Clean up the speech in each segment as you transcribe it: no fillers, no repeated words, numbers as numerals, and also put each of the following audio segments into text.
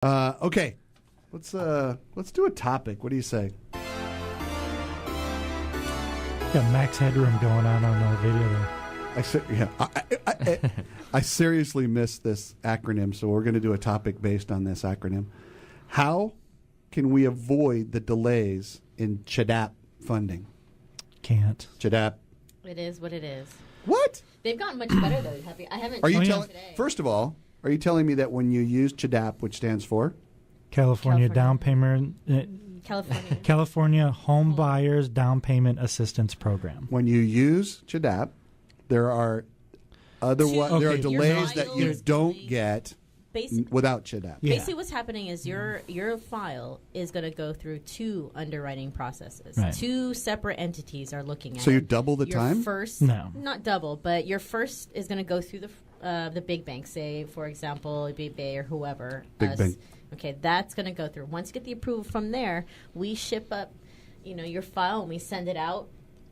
Okay, let's do a topic. What do you say? Got max headroom going on our video there. I seriously missed this acronym, so we're going to do a topic based on this acronym. How can we avoid the delays in CHDAP funding? Can't. CHDAP. It is what it is. What? They've gotten much better though. I haven't. Are you telling? First of all, are you telling me that when you use CHDAP, which stands for California Down Payment, California Homebuyers Down Payment Assistance Program, when you use CHDAP, there are there are delays that you don't get without CHDAP. Yeah. Basically, what's happening is your file is going to go through two underwriting processes. Right. Two separate entities are looking at it. So you double the time? No, not double, but your first is going to go through the big bank, say, for example, BBay or whoever. Big bank. Okay, that's going to go through. Once you get the approval from there, we ship up, your file and we send it out,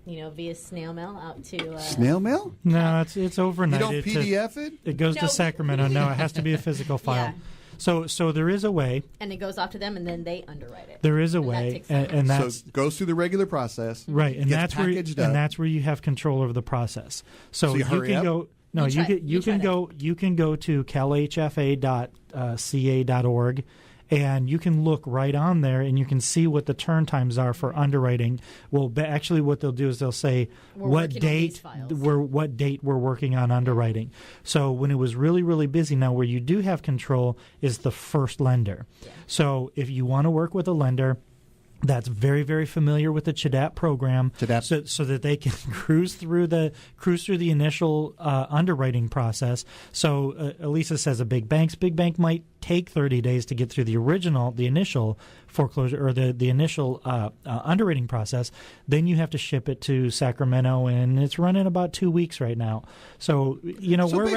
via snail mail out to. Snail mail? No, it's overnight. You don't PDF it? It goes to Sacramento. No, it has to be a physical file. Yeah. So there is a way. And it goes off to them, and then they underwrite it. There is a way, and that's so it goes through the regular process, right? And that's where you have control over the process. So you can go. No, you can go to calhfa.ca.org, and you can look right on there, and you can see what the turn times are for underwriting. Well, actually, what they'll do is they'll say what date we're working on underwriting. So when it was really, really busy, now where you do have control is the first lender. Yeah. So if you want to work with a lender that's very, very familiar with the CHDAP program, so that they can cruise through the initial underwriting process. So Elisa says big bank might take 30 days to get through the initial foreclosure or the initial underwriting process. Then you have to ship it to Sacramento, and it's running about 2 weeks right now. So we're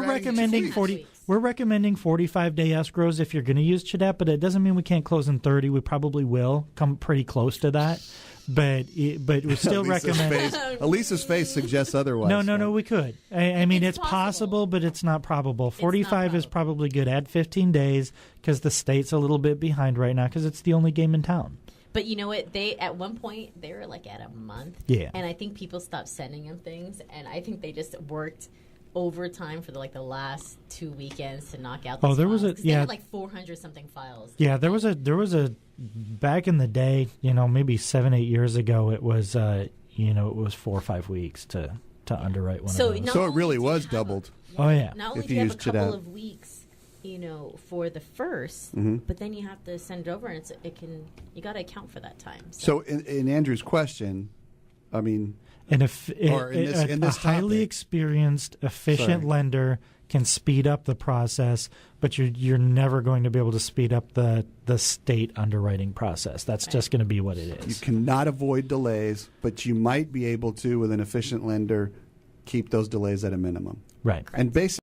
recommending 40. We're recommending 45-day escrows if you're going to use CHDAP, but it doesn't mean we can't close in 30. We probably will come pretty close to that, but we still recommend. Elisa's face suggests otherwise. No, we could. I mean, it's possible, but it's not probable. 45 is probably good. Add 15 days because the state's a little bit behind right now because it's the only game in town. But you know what? They at one point they were like at a month. Yeah. And I think people stopped sending them things, and I think they just worked overtime for the last 2 weekends to knock out. There was they had like 400 something files. Yeah, there was a back in the day, maybe 7-8 years ago. It was it was 4 or 5 weeks to underwrite one of those. So it really was doubled. Oh yeah. Not only do you have a couple of weeks, for the first, but then you have to send it over, and you got to account for that time. So in Andrew's question, I mean. And a highly experienced, efficient lender can speed up the process, but you're never going to be able to speed up the state underwriting process. That's just going to be what it is. You cannot avoid delays, but you might be able to, with an efficient lender, keep those delays at a minimum. Right. And basically